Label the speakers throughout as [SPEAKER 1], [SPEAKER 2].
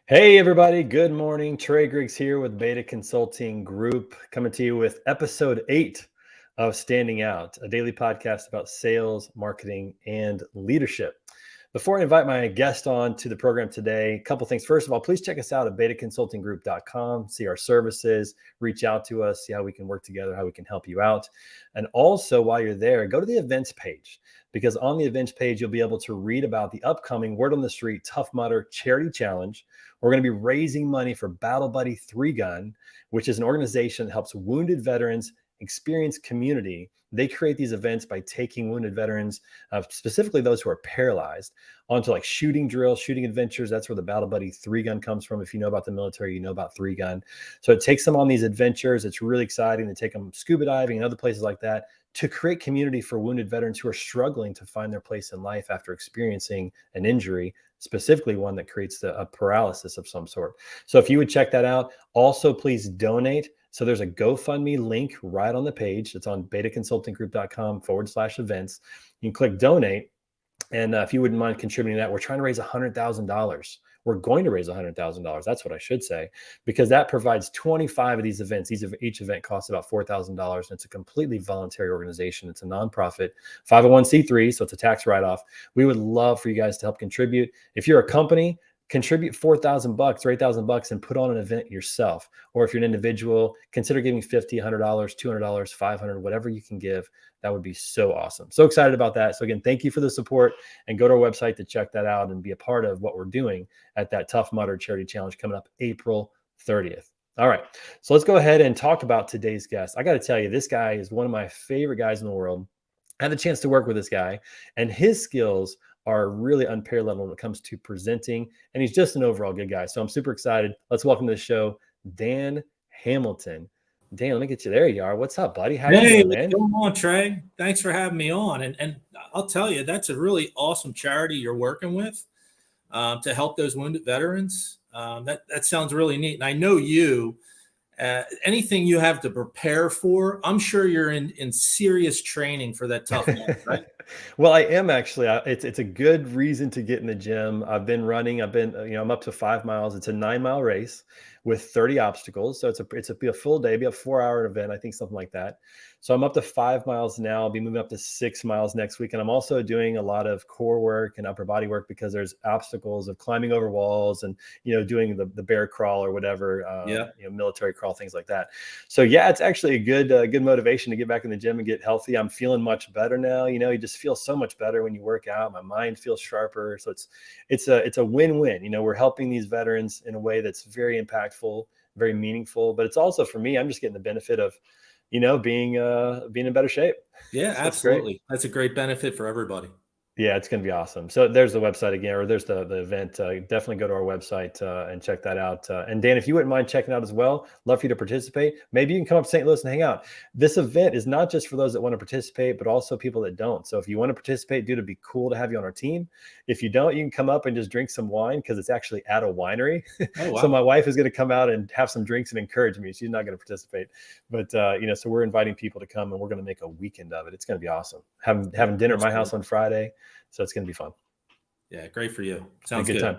[SPEAKER 1] Hey, everybody. Good morning. Trey Griggs here with Beta Consulting Group, coming to you with episode 8 of Standing Out, a daily podcast about sales, marketing, and leadership. Before I invite my guest on to the program today, a couple things. First of all, please check us out at betaconsultinggroup.com, see our services, reach out to us, see how we can work together, how we can help you out. And also, while you're there, go to the events page, because on the events page, you'll be able to read about the upcoming Word on the Street Tough Mudder Charity Challenge. We're going to be raising money for Battle Buddy 3 Gun, which is an organization that helps wounded veterans experience community. They create these events by taking wounded veterans, specifically those who are paralyzed, onto like shooting drills, shooting adventures. That's where the Battle Buddy 3 Gun comes from. If you know about the military, you know about 3 Gun. So it takes them on these adventures. It's really exciting. They take them scuba diving and other places like that to create community for wounded veterans who are struggling to find their place in life after experiencing an injury, specifically one that creates a paralysis of some sort. So if you would check that out, also please donate. So there's a GoFundMe link right on the page. It's on betaconsultinggroup.com/events. You can click donate. And if you wouldn't mind contributing that, we're trying to raise $100,000. We're going to raise $100,000. That's what I should say, because that provides 25 of these events. Each event costs about $4,000. And it's a completely voluntary organization. It's a nonprofit 501c3. So it's a tax write-off. We would love for you guys to help contribute. If you're a company, contribute $4,000 or $8,000 and put on an event yourself. Or if you're an individual, consider giving $50, $100, $200, $500, whatever you can give. That would be so awesome. So excited about that. So again, thank you for the support, and go to our website to check that out and be a part of what we're doing at that Tough Mudder Charity Challenge coming up April 30th. All right. So let's go ahead and talk about today's guest. I got to tell you, this guy is one of my favorite guys in the world. I had the chance to work with this guy, and his skills are really unparalleled when it comes to presenting, and he's just an overall good guy. So I'm super excited. Let's welcome to the show, Dan Hamilton. Dan, let me get you. There you are. What's up, buddy? How you doing, man?
[SPEAKER 2] What's going on, Trey? Thanks for having me on. And I'll tell you, that's a really awesome charity you're working with to help those wounded veterans. That sounds really neat. And I know you. Anything you have to prepare for, I'm sure you're in serious training for that tough month, right?
[SPEAKER 1] Well, I am actually. It's a good reason to get in the gym. I've been running. I'm up to 5 miles. It's a 9-mile race with 30 obstacles. So it's be a full day, be a 4-hour event, I think, something like that. So I'm up to 5 miles now. I'll be moving up to 6 miles next week. And I'm also doing a lot of core work and upper body work, because there's obstacles of climbing over walls and, doing the bear crawl or whatever, military crawl, things like that. So yeah, it's actually a good motivation to get back in the gym and get healthy. I'm feeling much better now. You just feel so much better when you work out. My mind feels sharper. So it's a win-win. We're helping these veterans in a way that's very impactful, very meaningful, but it's also, for me, I'm just getting the benefit of, being in better shape.
[SPEAKER 2] Yeah,
[SPEAKER 1] So
[SPEAKER 2] absolutely. That's a great benefit for everybody.
[SPEAKER 1] Yeah, it's going to be awesome. So there's the website again, or there's the event. Definitely go to our website and check that out. And Dan, if you wouldn't mind checking out as well, love for you to participate. Maybe you can come up to St. Louis and hang out. This event is not just for those that want to participate, but also people that don't. So if you want to participate, dude, it'd be cool to have you on our team. If you don't, you can come up and just drink some wine, because it's actually at a winery.
[SPEAKER 2] Oh, wow.
[SPEAKER 1] So my wife is going to come out and have some drinks and encourage me. She's not going to participate, but so we're inviting people to come, and we're going to make a weekend of it. It's going to be awesome. Having dinner at my house on Friday. So it's going to be fun.
[SPEAKER 2] Yeah, great for you. Sounds
[SPEAKER 1] good time.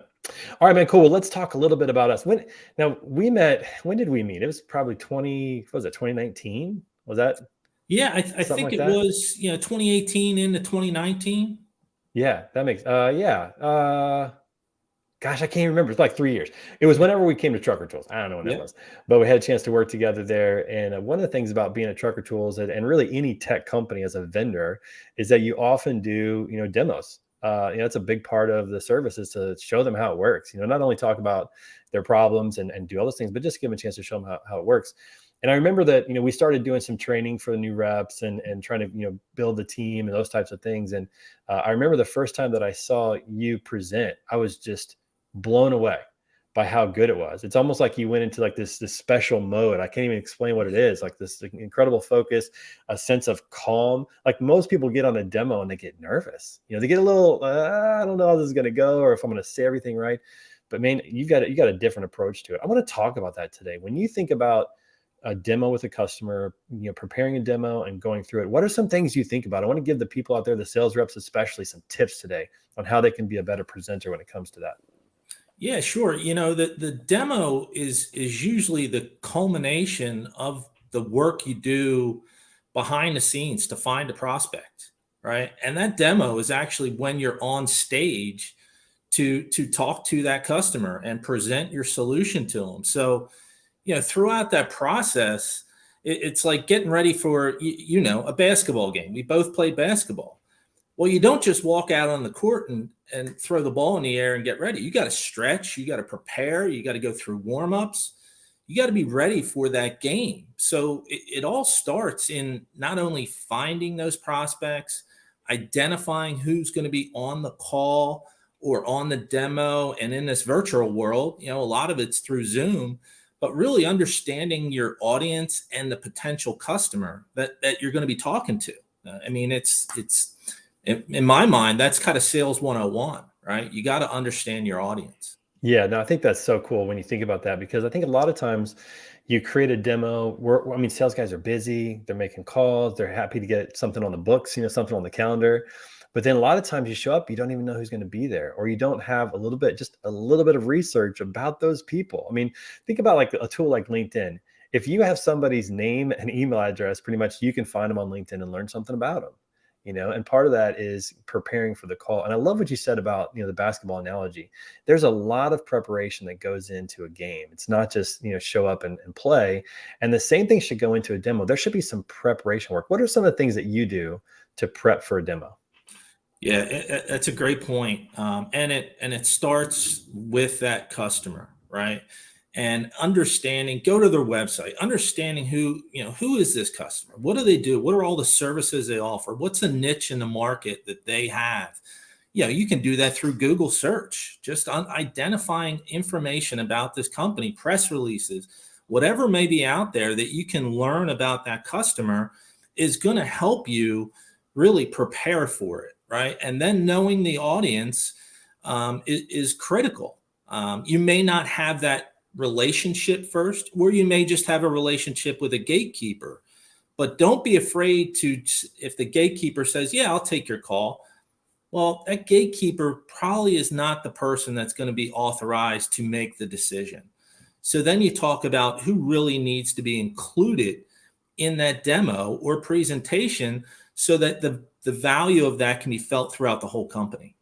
[SPEAKER 1] All right, man, cool. Well, let's talk a little bit about us. When did we meet? It was probably 2019? Was that?
[SPEAKER 2] Yeah, I think it was 2018 into 2019.
[SPEAKER 1] Yeah, that makes gosh, I can't remember. It's like 3 years. It was whenever we came to Trucker Tools. I don't know when that was, but we had a chance to work together there. And one of the things about being at Trucker Tools and really any tech company as a vendor is that you often do, demos. It's a big part of the service is to show them how it works. Not only talk about their problems and do all those things, but just give them a chance to show them how it works. And I remember that, we started doing some training for the new reps and trying to, build the team and those types of things. And I remember the first time that I saw you present, I was just blown away by how good it was. It's almost like you went into like this special mode. I can't even explain what it is. Like this incredible focus, a sense of calm. Like most people get on a demo and they get nervous. They get a little, I don't know how this is going to go, or if I'm going to say everything right. But man, you got a different approach to it. I want to talk about that today. When you think about a demo with a customer, preparing a demo and going through it, what are some things you think about? I want to give the people out there, the sales reps especially, some tips today on how they can be a better presenter when it comes to that.
[SPEAKER 2] Yeah, sure. The demo is usually the culmination of the work you do behind the scenes to find a prospect, right? And that demo is actually when you're on stage to talk to that customer and present your solution to them. So, throughout that process, it's like getting ready for a basketball game. We both played basketball. Well, you don't just walk out on the court and throw the ball in the air and get ready. You got to stretch, you got to prepare, you got to go through warm-ups. You got to be ready for that game. So it all starts in not only finding those prospects, identifying who's going to be on the call or on the demo. And in this virtual world, a lot of it's through Zoom, but really understanding your audience and the potential customer that you're going to be talking to. I mean, it's in my mind, that's kind of sales 101, right? You got to understand your audience.
[SPEAKER 1] Yeah, no, I think that's so cool when you think about that, because I think a lot of times you create a demo where, I mean, sales guys are busy, they're making calls, they're happy to get something on the books, something on the calendar. But then a lot of times you show up, you don't even know who's going to be there, or you don't have just a little bit of research about those people. I mean, think about like a tool like LinkedIn. If you have somebody's name and email address, pretty much you can find them on LinkedIn and learn something about them. And part of that is preparing for the call. And I love what you said about, the basketball analogy. There's a lot of preparation that goes into a game. It's not just, show up and play. And the same thing should go into a demo. There should be some preparation work. What are some of the things that you do to prep for a demo?
[SPEAKER 2] Yeah, that's a great point. And it starts with that customer, right? And understanding, go to their website, understanding who is this customer? What do they do? What are all the services they offer? What's a niche in the market that they have? You can do that through Google search, just identifying information about this company, press releases, whatever may be out there that you can learn about that customer is going to help you really prepare for it, right? And then knowing the audience is critical. You may not have that relationship first, or you may just have a relationship with a gatekeeper, but don't be afraid to, if the gatekeeper says, yeah, I'll take your call. Well, that gatekeeper probably is not the person that's going to be authorized to make the decision. So then you talk about who really needs to be included in that demo or presentation so that the value of that can be felt throughout the whole company.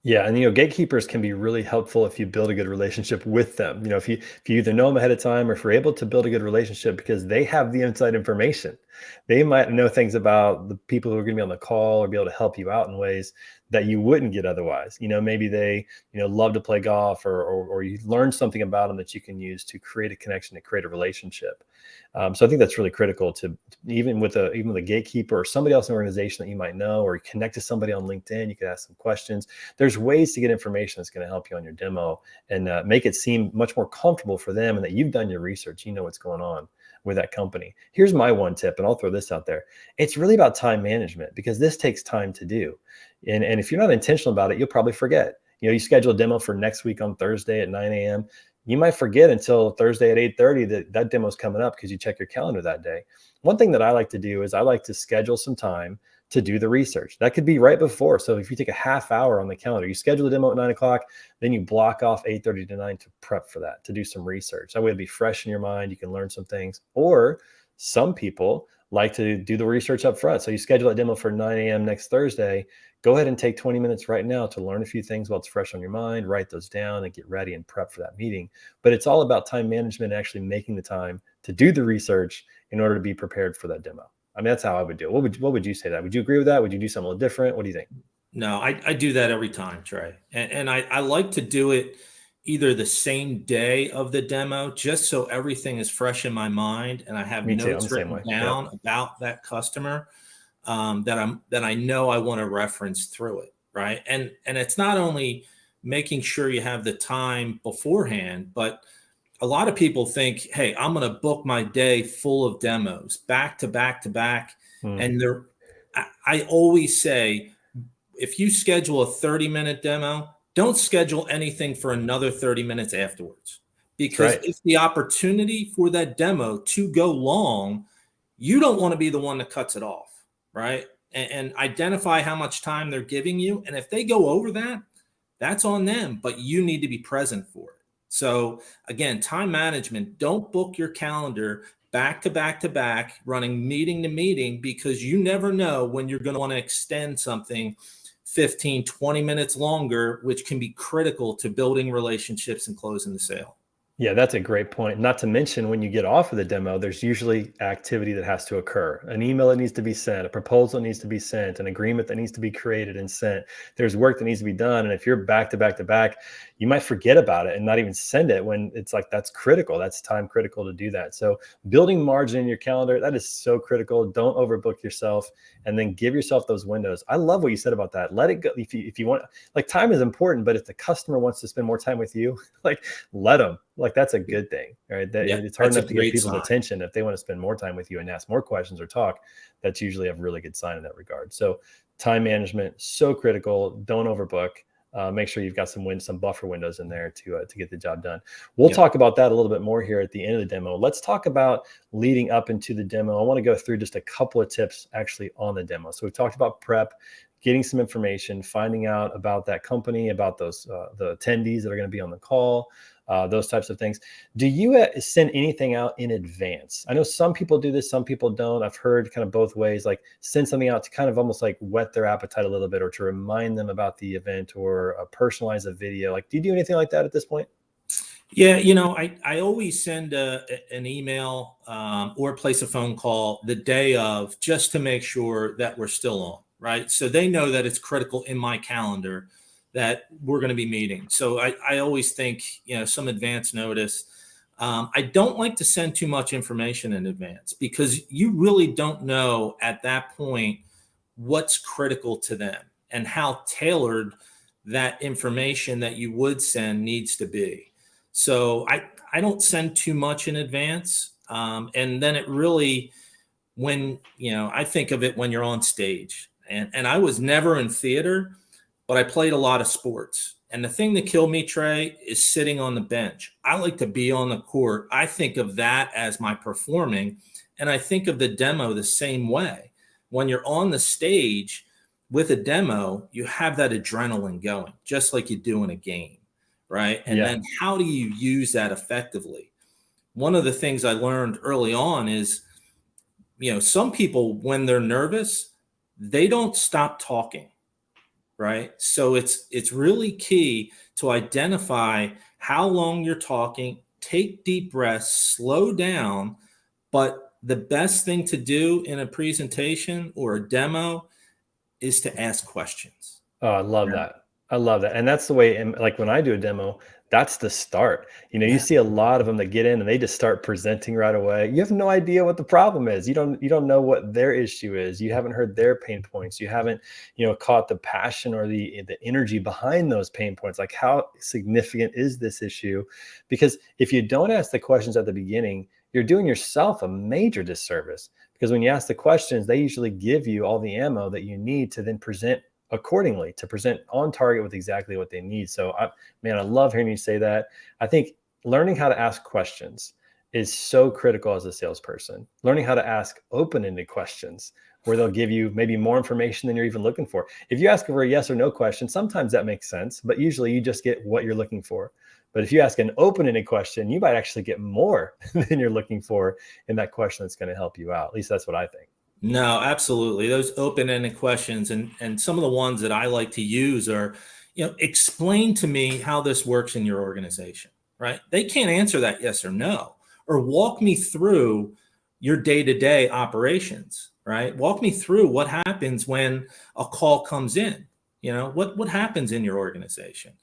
[SPEAKER 1] Yeah, and gatekeepers can be really helpful if you build a good relationship with them. If you either know them ahead of time, or if you're able to build a good relationship because they have the inside information. They might know things about the people who are going to be on the call, or be able to help you out in ways that you wouldn't get otherwise. Maybe they love to play golf, or you learn something about them that you can use to create a connection, to create a relationship. So I think that's really critical to, even with a gatekeeper or somebody else in the organization that you might know, or you connect to somebody on LinkedIn, you could ask some questions. There's ways to get information that's going to help you on your demo and make it seem much more comfortable for them, and that you've done your research, what's going on with that company. Here's my one tip, and I'll throw this out there. It's really about time management, because this takes time to do. And if you're not intentional about it, you'll probably forget. You schedule a demo for next week on Thursday at 9 a.m. You might forget until Thursday at 8:30 that demo is coming up, because you check your calendar that day. One thing that I like to do is I like to schedule some time to do the research. That could be right before. So if you take a half hour on the calendar, you schedule the demo at 9 o'clock, then you block off 8:30 to 9 to prep for that, to do some research. That way it'll be fresh in your mind. You can learn some things. Or some people like to do the research up front. So you schedule a demo for 9 a.m. next Thursday. Go ahead and take 20 minutes right now to learn a few things while it's fresh on your mind. Write those down and get ready and prep for that meeting. But it's all about time management, and actually making the time to do the research in order to be prepared for that demo. I mean, that's how I would do it. What would you say that? Would you agree with that? Would you do something a little different? What do you think?
[SPEAKER 2] No, I do that every time, Trey. And I like to do it either the same day of the demo, just so everything is fresh in my mind and I have
[SPEAKER 1] Me too. I'm
[SPEAKER 2] notes
[SPEAKER 1] the same
[SPEAKER 2] written
[SPEAKER 1] way.
[SPEAKER 2] down
[SPEAKER 1] Yep.
[SPEAKER 2] about that customer that I know I want to reference through it, right? And it's not only making sure you have the time beforehand, but a lot of people think, hey, I'm going to book my day full of demos back to back to back.
[SPEAKER 1] Mm,
[SPEAKER 2] And I always say, if you schedule a 30-minute demo, don't schedule anything for another 30 minutes afterwards.
[SPEAKER 1] that's
[SPEAKER 2] Because
[SPEAKER 1] right.
[SPEAKER 2] if the opportunity for that demo to go long, you don't want to be the one that cuts it off, right? And identify how much time they're giving you. And if they go over that, that's on them, but you need to be present for it. So again, time management, don't book your calendar back to back to back, running meeting to meeting, because you never know when you're going to want to extend something 15, 20 minutes longer, which can be critical to building relationships and closing the sale.
[SPEAKER 1] Yeah, that's a great point. Not to mention, when you get off of the demo, there's usually activity that has to occur. An email that needs to be sent, a proposal needs to be sent, an agreement that needs to be created and sent. There's work that needs to be done. And if you're back to back to back, you might forget about it and not even send it when it's like that's critical. That's time critical to do that. So building margin in your calendar, that is so critical. Don't overbook yourself, and then give yourself those windows. I love what you said about that. Let it go. If you want, like, time is important, but if the customer wants to spend more time with you, like, let them. Like, that's a good thing, right? That
[SPEAKER 2] Yeah,
[SPEAKER 1] it's hard
[SPEAKER 2] that's a
[SPEAKER 1] enough to get
[SPEAKER 2] great
[SPEAKER 1] people's
[SPEAKER 2] sign.
[SPEAKER 1] attention. If they want to spend more time with you and ask more questions or talk, that's usually a really good sign in that regard. So time management, so critical. Don't overbook. Make sure you've got some buffer windows in there to get the job done. We'll
[SPEAKER 2] Yeah.
[SPEAKER 1] talk about that a little bit more here at the end of the demo. Let's talk about leading up into the demo. I want to go through just a couple of tips actually on the demo. So we've talked about prep, getting some information, finding out about that company, about those the attendees that are going to be on the call, those types of things. Do you send anything out in advance? I know some people do this, some people don't. I've heard kind of both ways, like send something out to kind of almost like whet their appetite a little bit, or to remind them about the event, or personalize a video. Like, do you do anything like that at this point?
[SPEAKER 2] Yeah, I always send an email or place a phone call the day of, just to make sure that we're still on, right? So they know that it's critical in my calendar that we're going to be meeting. So I always think, some advance notice. I don't like to send too much information in advance, because you really don't know at that point what's critical to them and how tailored that information that you would send needs to be. So I don't send too much in advance. And then it really, when, I think of it when you're on stage, and I was never in theater, but I played a lot of sports. And the thing that killed me, Trey, is sitting on the bench. I like to be on the court. I think of that as my performing. And I think of the demo the same way. When you're on the stage with a demo, you have that adrenaline going, just like you do in a game, right? And
[SPEAKER 1] Yeah.
[SPEAKER 2] then how do you use that effectively? One of the things I learned early on is, some people, when they're nervous, they don't stop talking, right? So it's really key to identify how long you're talking, take deep breaths, slow down. But the best thing to do in a presentation or a demo is to ask questions.
[SPEAKER 1] Oh, I love that. I love that. And that's the way, and like when I do a demo, that's the start. You
[SPEAKER 2] Yeah.
[SPEAKER 1] see a lot of them that get in and they just start presenting right away. You have no idea what the problem is. You don't know what their issue is. You haven't heard their pain points. You haven't, caught the passion or the energy behind those pain points. Like, how significant is this issue? Because if you don't ask the questions at the beginning, you're doing yourself a major disservice. Because when you ask the questions, they usually give you all the ammo that you need to then present accordingly, to present on target with exactly what they need. So man, I love hearing you say that. I think learning how to ask questions is so critical as a salesperson. Learning how to ask open-ended questions where they'll give you maybe more information than you're even looking for. If you ask for a yes or no question, sometimes that makes sense, but usually you just get what you're looking for. But if you ask an open-ended question, you might actually get more than you're looking for in that question that's going to help you out. At least that's what I think.
[SPEAKER 2] No, absolutely. Those open-ended questions, and some of the ones that I like to use are, explain to me how this works in your organization, right? They can't answer that yes or no, or walk me through your day-to-day operations, right? Walk me through what happens when a call comes in. What happens in your organization.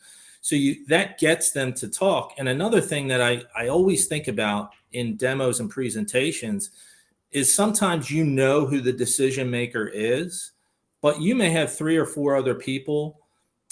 [SPEAKER 2] So that gets them to talk. And another thing that I always think about in demos and presentations is sometimes who the decision maker is, but you may have 3 or 4 other people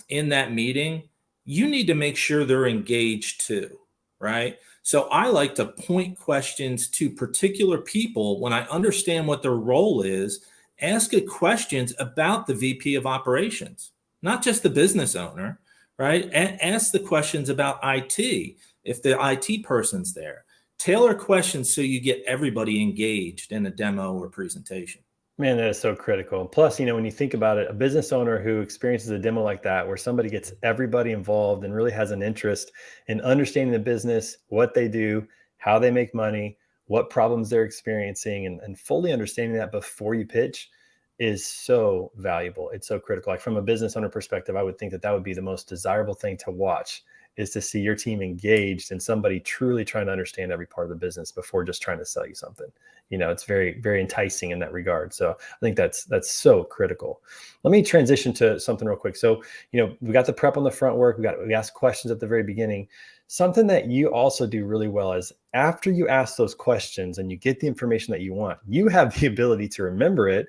[SPEAKER 2] in that meeting. You need to make sure they're engaged too, right? So I like to point questions to particular people when I understand what their role is. Ask good questions about the VP of operations, not just the business owner, right? Ask the questions about IT if the IT person's there. Tailor questions so you get everybody engaged in a demo or presentation.
[SPEAKER 1] Man, that is so critical. Plus, when you think about it, a business owner who experiences a demo like that, where somebody gets everybody involved and really has an interest in understanding the business, what they do, how they make money, what problems they're experiencing, and fully understanding that before you pitch is so valuable. It's so critical. Like from a business owner perspective, I would think that that would be the most desirable thing to watch is to see your team engaged and somebody truly trying to understand every part of the business before just trying to sell you something. It's very, very enticing in that regard. So I think that's so critical. Let me transition to something real quick. So, we got the prep on the front work. We ask questions at the very beginning. Something that you also do really well is after you ask those questions and you get the information that you want, you have the ability to remember it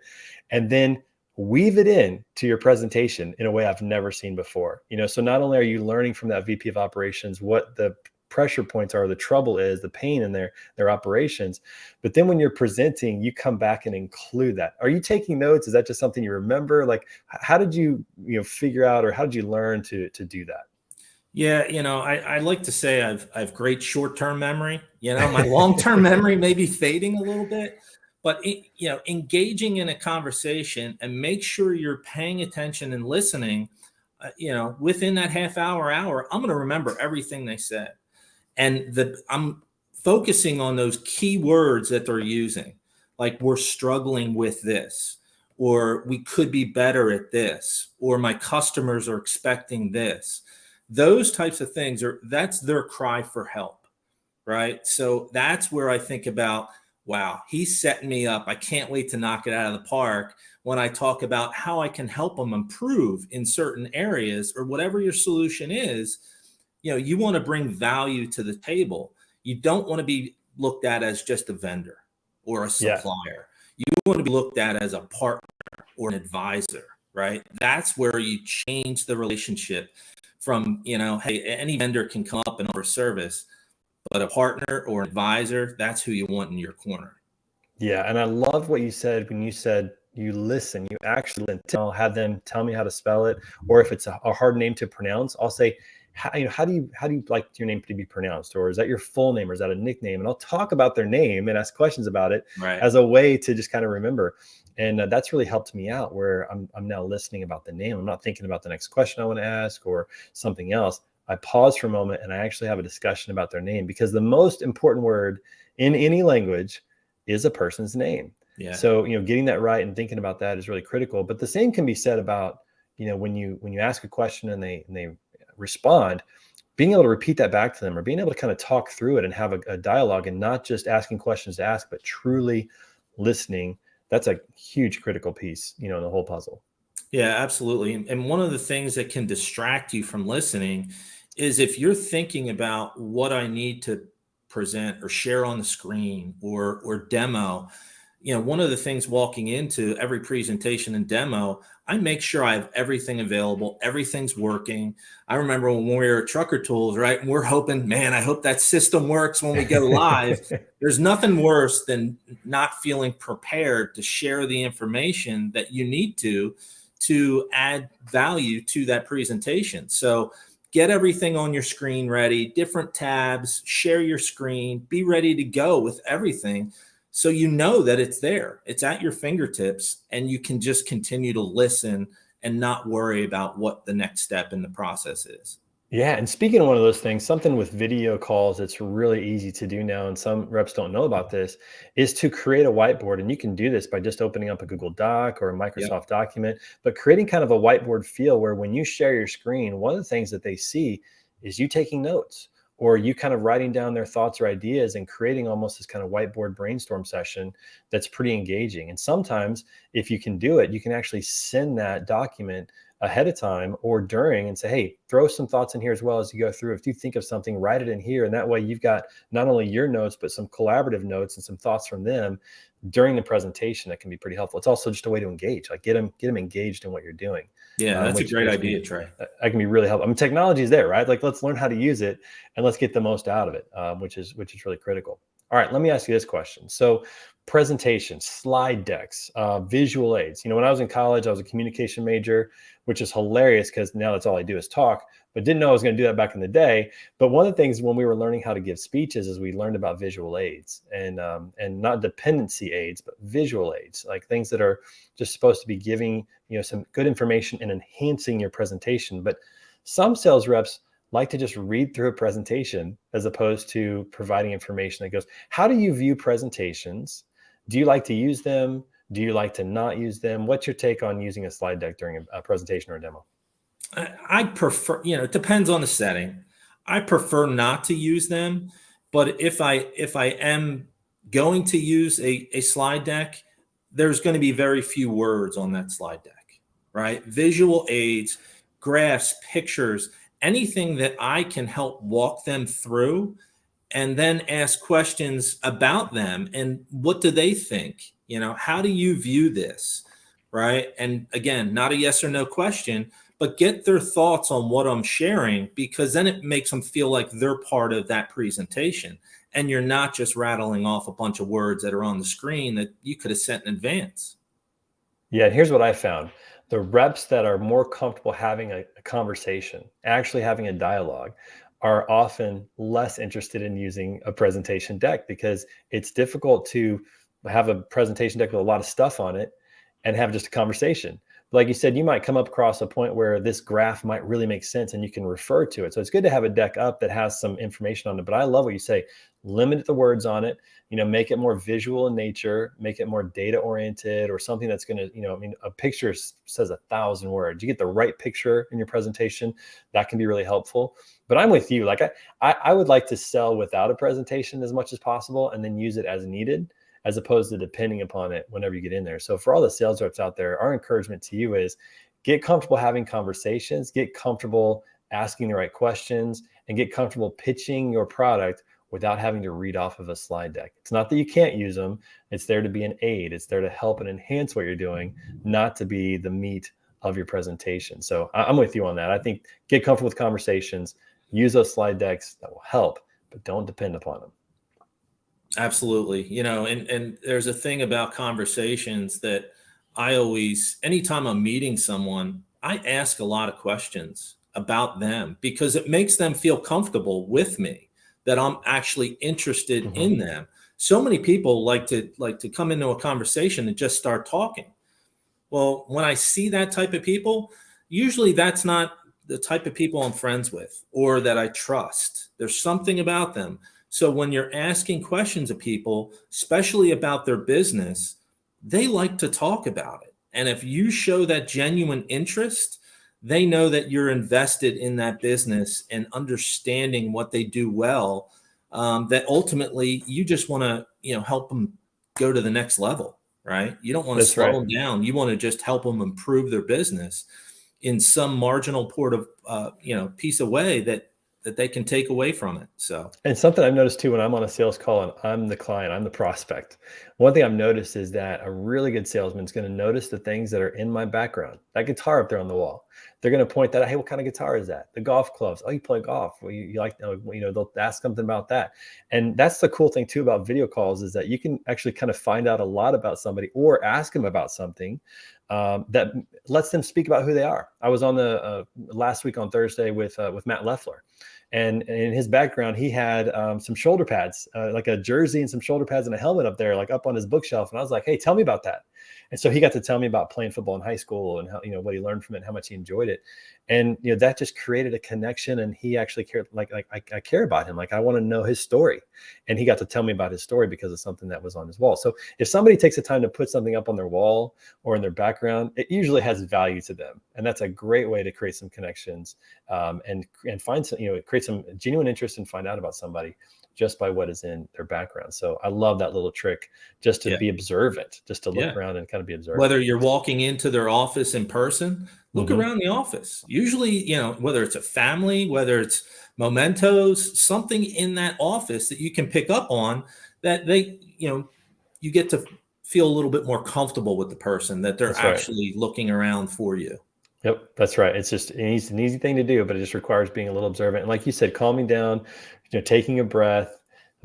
[SPEAKER 1] and then weave it in to your presentation in a way I've never seen before. So not only are you learning from that VP of operations what the pressure points are, the trouble is, the pain in their operations, but then when you're presenting, you come back and include that. Are you taking notes? Is that just something you remember? Like, how did you figure out, or how did you learn to do that?
[SPEAKER 2] Yeah, I like to say I've great short-term memory. My long-term memory may be fading a little bit, but engaging in a conversation and make sure you're paying attention and listening. Within that half hour, I'm going to remember everything they said, and I'm focusing on those key words that they're using, like we're struggling with this, or we could be better at this, or my customers are expecting this. Those types of things that's their cry for help, right? So that's where I think about, wow, he's setting me up. I can't wait to knock it out of the park when I talk about how I can help them improve in certain areas or whatever your solution is. You want to bring value to the table. You don't want to be looked at as just a vendor or a supplier. You want to be looked at as a partner or an advisor, right? That's where you change the relationship from, hey, any vendor can come up and offer service, but a partner or an advisor, that's who you want in your corner.
[SPEAKER 1] Yeah. And I love what you said when you said you listen, you actually have them tell me how to spell it. Or if it's a hard name to pronounce, I'll say, how do you like your name to be pronounced? Or is that your full name, or is that a nickname? And I'll talk about their name and ask questions about it as a way to just kind of remember. And that's really helped me out, where I'm now listening about the name. I'm not thinking about the next question I want to ask or something else. I pause for a moment and I actually have a discussion about their name, because the most important word in any language is a person's name.
[SPEAKER 2] Yeah.
[SPEAKER 1] So, getting that right and thinking about that is really critical. But the same can be said about, when you ask a question and they respond, being able to repeat that back to them, or being able to kind of talk through it and have a dialogue, and not just asking questions to ask, but truly listening. That's a huge critical piece, in the whole puzzle.
[SPEAKER 2] Yeah, absolutely. And one of the things that can distract you from listening is if you're thinking about what I need to present or share on the screen or demo. One of the things walking into every presentation and demo, I make sure I have everything available, everything's working. I remember when we were at Trucker Tools, right? And we're hoping, man, I hope that system works when we go live. There's nothing worse than not feeling prepared to share the information that you need to add value to that presentation. So get everything on your screen ready, different tabs, share your screen, be ready to go with everything. So you know that it's there, it's at your fingertips, and you can just continue to listen and not worry about what the next step in the process is.
[SPEAKER 1] Yeah. And speaking of one of those things, something with video calls that's really easy to do now, and some reps don't know about this, is to create a whiteboard. And you can do this by just opening up a Google Doc or a Microsoft document, but creating kind of a whiteboard feel where when you share your screen, one of the things that they see is you taking notes, or you kind of writing down their thoughts or ideas and creating almost this kind of whiteboard brainstorm session that's pretty engaging. And sometimes if you can do it, you can actually send that document ahead of time or during and say, hey, throw some thoughts in here as well as you go through. If you think of something, write it in here. And that way you've got not only your notes, but some collaborative notes and some thoughts from them during the presentation. That can be pretty helpful. It's also just a way to engage, like get them engaged in what you're doing.
[SPEAKER 2] Yeah, that's a great idea, Trey.
[SPEAKER 1] That can be really helpful. I mean, technology is there, right? Like, let's learn how to use it and let's get the most out of it, which is really critical. All right, let me ask you this question. So presentations, slide decks, visual aids. When I was in college, I was a communication major, which is hilarious because now that's all I do is talk, but didn't know I was going to do that back in the day. But one of the things when we were learning how to give speeches is we learned about visual aids and not dependency aids, but visual aids, like things that are just supposed to be giving some good information and enhancing your presentation. But some sales reps like to just read through a presentation as opposed to providing information that goes. How do you view presentations? Do you like to use them? Do you like to not use them? What's your take on using a slide deck during a presentation or a demo?
[SPEAKER 2] I prefer, it depends on the setting. I prefer not to use them, but if I am going to use a slide deck, there's going to be very few words on that slide deck, right? Visual aids, graphs, pictures, anything that I can help walk them through and then ask questions about them and what do they think? How do you view this? Right. And again, not a yes or no question, but get their thoughts on what I'm sharing, because then it makes them feel like they're part of that presentation. And you're not just rattling off a bunch of words that are on the screen that you could have sent in advance.
[SPEAKER 1] Yeah, here's what I found. The reps that are more comfortable having a conversation, actually having a dialogue, are often less interested in using a presentation deck because it's difficult to have a presentation deck with a lot of stuff on it and have just a conversation. Like you said, you might come up across a point where this graph might really make sense and you can refer to it. So it's good to have a deck up that has some information on it. But I love what you say, limit the words on it, make it more visual in nature, make it more data oriented or something that's going to, a picture says 1,000 words. You get the right picture in your presentation. That can be really helpful. But I'm with you. Like I would like to sell without a presentation as much as possible and then use it as needed, as opposed to depending upon it whenever you get in there. So for all the sales reps out there, our encouragement to you is get comfortable having conversations, get comfortable asking the right questions, and get comfortable pitching your product without having to read off of a slide deck. It's not that you can't use them. It's there to be an aid. It's there to help and enhance what you're doing, not to be the meat of your presentation. So I'm with you on that. I think get comfortable with conversations, use those slide decks that will help, but don't depend upon them.
[SPEAKER 2] Absolutely. And there's a thing about conversations that I always, anytime I'm meeting someone, I ask a lot of questions about them because it makes them feel comfortable with me, that I'm actually interested in them. So many people like to come into a conversation and just start talking. Well, when I see that type of people, usually that's not the type of people I'm friends with or that I trust. There's something about them. So when you're asking questions of people, especially about their business, they like to talk about it. And if you show that genuine interest, they know that you're invested in that business and understanding what they do well, that ultimately you just want to, help them go to the next level, right? You don't want to slow them down. You want to just help them improve their business in some marginal piece of way that they can take away from it. So,
[SPEAKER 1] and something I've noticed too, when I'm on a sales call and I'm the client, I'm the prospect. One thing I've noticed is that a really good salesman is going to notice the things that are in my background. That guitar up there on the wall, they're going to point that out. Hey, what kind of guitar is that? The golf clubs. Oh, you play golf. Well, you like, they'll ask something about that. And that's the cool thing too about video calls is that you can actually kind of find out a lot about somebody or ask them about something that lets them speak about who they are. I was on the last week on Thursday with Matt Leffler. And in his background, he had some shoulder pads, like a jersey and some shoulder pads and a helmet up there, like up on his bookshelf. And I was like, hey, tell me about that. And so he got to tell me about playing football in high school and how, what he learned from it and how much he enjoyed it. And, that just created a connection. And he actually cared, like I care about him. Like I want to know his story. And he got to tell me about his story because of something that was on his wall. So if somebody takes the time to put something up on their wall or in their background, it usually has value to them. And that's a great way to create some connections and find some, create some genuine interest and find out about somebody just by what is in their background. So I love that little trick, just to be observant, just to look around and kind of be observant.
[SPEAKER 2] Whether you're walking into their office in person, look around the office. Usually, whether it's a family, whether it's mementos, something in that office that you can pick up on that they, you get to feel a little bit more comfortable with the person, that they're actually looking around for you.
[SPEAKER 1] Yep, that's right. It's just an easy thing to do, but it just requires being a little observant. And like you said, calming down, taking a breath,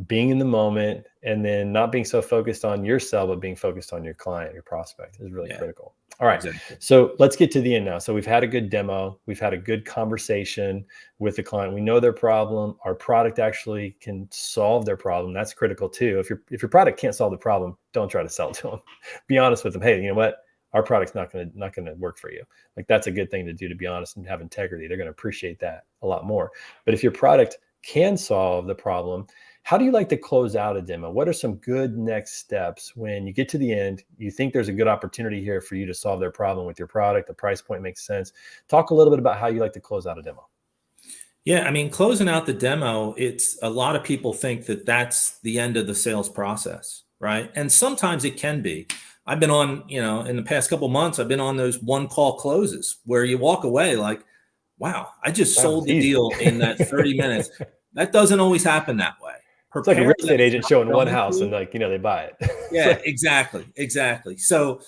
[SPEAKER 1] being in the moment, And then not being so focused on your sell, but being focused on your client, your prospect is really
[SPEAKER 2] Yeah,
[SPEAKER 1] critical. All right.
[SPEAKER 2] exactly.
[SPEAKER 1] So let's get to the end now. So we've had a good demo. We've had a good conversation with the client. We know their problem. Our product actually can solve their problem. That's critical too. If your product can't solve the problem, don't try to sell to them. Be honest with them. Hey, you know what? Our product's not gonna work for you. Like, that's a good thing to do, to be honest and have integrity. They're gonna appreciate that a lot more. But if your product can solve the problem, how do you like to close out a demo? What are some good next steps when you get to the end? You think there's a good opportunity here for you to solve their problem with your product. The price point makes sense. Talk a little bit about how you like to close out a demo.
[SPEAKER 2] Yeah, I mean, closing out the demo, it's a lot of people think that that's the end of the sales process, right? And sometimes it can be. I've been on, in the past couple months, I've been on those one call closes where you walk away like, wow, I just
[SPEAKER 1] Wow,
[SPEAKER 2] sold
[SPEAKER 1] it's
[SPEAKER 2] the
[SPEAKER 1] easy.
[SPEAKER 2] deal in that 30 minutes. That doesn't always happen that way.
[SPEAKER 1] It's like a real
[SPEAKER 2] Prepare that
[SPEAKER 1] estate
[SPEAKER 2] it's
[SPEAKER 1] agent
[SPEAKER 2] not
[SPEAKER 1] showing one
[SPEAKER 2] going
[SPEAKER 1] house and
[SPEAKER 2] to.
[SPEAKER 1] they buy it. It's
[SPEAKER 2] Yeah,
[SPEAKER 1] like,
[SPEAKER 2] exactly. So,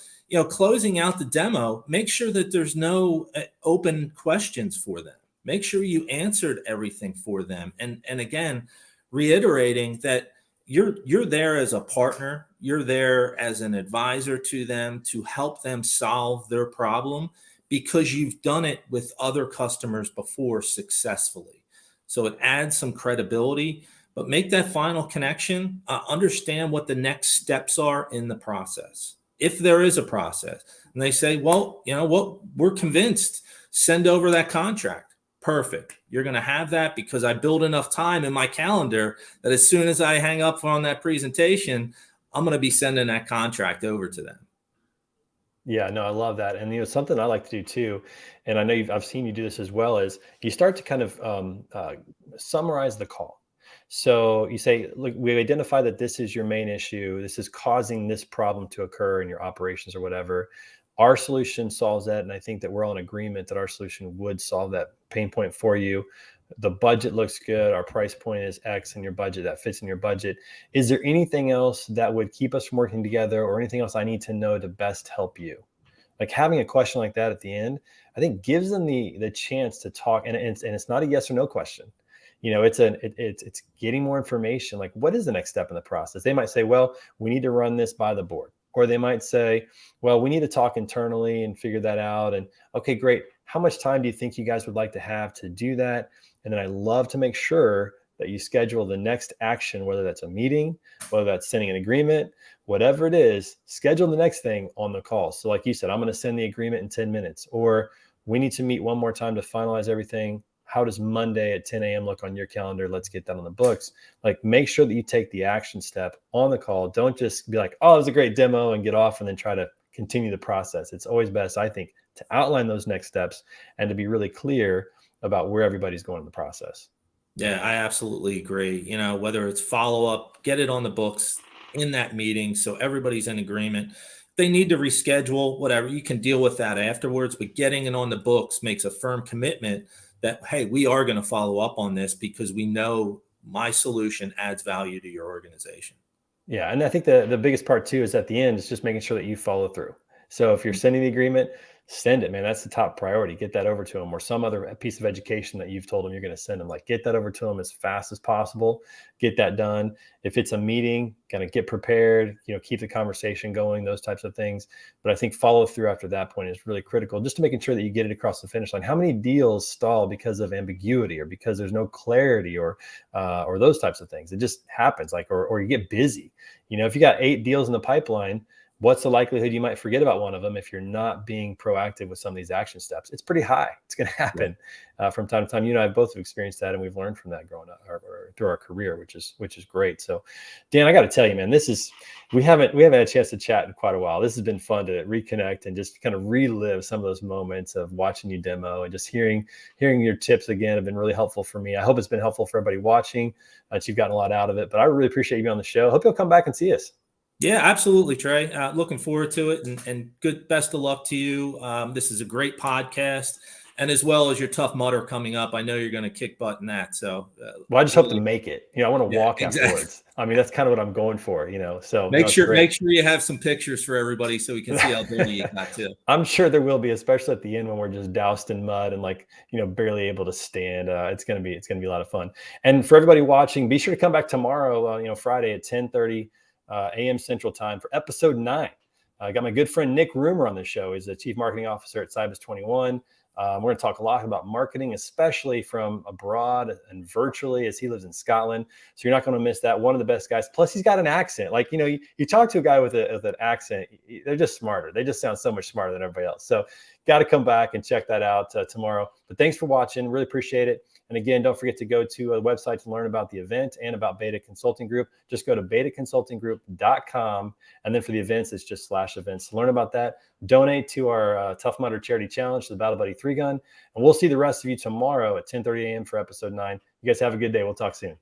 [SPEAKER 2] closing out the demo, make sure that there's no open questions for them. Make sure you answered everything for them. And again, reiterating that you're there as a partner, you're there as an advisor to them to help them solve their problem because you've done it with other customers before successfully. So it adds some credibility, but make that final connection. Understand what the next steps are in the process, if there is a process. And they say, well, you know what, we're convinced, send over that contract. Perfect. You're going to have that because I build enough time in my calendar that as soon as I hang up on that presentation, I'm going to be sending that contract over to them.
[SPEAKER 1] yeah, no, I love that. And something I like to do too, and I know I've seen you do this as well, is you start to kind of summarize the call. So you say, look, we identify that this is your main issue. This is causing this problem to occur in your operations or whatever. Our solution solves that. And I think that we're all in agreement that our solution would solve that pain point for you. The budget looks good. Our price point is X in your budget, that fits in your budget. Is there anything else that would keep us from working together, or anything else I need to know to best help you? Like, having a question like that at the end, I think gives them the chance to talk. And it's not a yes or no question. It's getting more information. Like, what is the next step in the process? They might say, well, we need to run this by the board. Or they might say, well, we need to talk internally and figure that out. And okay, great. How much time do you think you guys would like to have to do that? And then I love to make sure that you schedule the next action, whether that's a meeting, whether that's sending an agreement, whatever it is, schedule the next thing on the call. So like you said, I'm going to send the agreement in 10 minutes, or we need to meet one more time to finalize everything. How does Monday at 10 a.m. look on your calendar? Let's get that on the books. Like, make sure that you take the action step on the call. Don't just be like, oh, it was a great demo, and get off and then try to continue the process. It's always best, I think, to outline those next steps and to be really clear about where everybody's going in the process.
[SPEAKER 2] Yeah, I absolutely agree. Whether it's follow up, get it on the books in that meeting so everybody's in agreement. If they need to reschedule, whatever, you can deal with that afterwards. But getting it on the books makes a firm commitment that, hey, we are going to follow up on this because we know my solution adds value to your organization.
[SPEAKER 1] Yeah, and I think the biggest part too is at the end is just making sure that you follow through. So if you're sending the agreement, send it, man. That's the top priority. Get that over to them, or some other piece of education that you've told them you're going to send them. Like, get that over to them as fast as possible. Get that done. If it's a meeting, kind of get prepared. Keep the conversation going. Those types of things. But I think follow through after that point is really critical, just to making sure that you get it across the finish line. How many deals stall because of ambiguity, or because there's no clarity, or those types of things? It just happens. Like, or you get busy. If you got 8 deals in the pipeline, what's the likelihood you might forget about one of them if you're not being proactive with some of these action steps? It's pretty high. It's going to happen from time to time. I both have experienced that, and we've learned from that growing up or through our career, which is great. So, Dan, I got to tell you, man, we haven't had a chance to chat in quite a while. This has been fun to reconnect and just kind of relive some of those moments of watching you demo, and just hearing your tips again have been really helpful for me. I hope it's been helpful for everybody watching, that you've gotten a lot out of it. But I really appreciate you being on the show. Hope you'll come back and see us.
[SPEAKER 2] Yeah, absolutely, Trey. Looking forward to it, and best of luck to you. This is a great podcast. and as well as your Tough Mudder coming up. I know you're going to kick butt in that. So,
[SPEAKER 1] well, I just hope to make it. I want to walk
[SPEAKER 2] exactly.
[SPEAKER 1] afterwards. I mean, that's kind of what I'm going for. So
[SPEAKER 2] make sure you have some pictures for everybody so we can see how dirty you got too.
[SPEAKER 1] I'm sure there will be, especially at the end when we're just doused in mud and barely able to stand. It's gonna be a lot of fun. And for everybody watching, be sure to come back tomorrow, Friday at 10:30 a.m. Central Time for episode 9. I got my good friend Nick Roomer on the show. He's the Chief Marketing Officer at Cybus 21. We're going to talk a lot about marketing, especially from abroad and virtually, as he lives in Scotland. So you're not going to miss that. One of the best guys. Plus, he's got an accent. You talk to a guy with an accent, they're just smarter. They just sound so much smarter than everybody else. So got to come back and check that out tomorrow. But thanks for watching. Really appreciate it. And again, don't forget to go to a website to learn about the event and about Beta Consulting Group. Just go to betaconsultinggroup.com. And then for the events, it's just /events. To learn about that, donate to our Tough Mudder Charity Challenge, the Battle Buddy 3 gun. And we'll see the rest of you tomorrow at 10:30 a.m. for episode 9. You guys have a good day. We'll talk soon.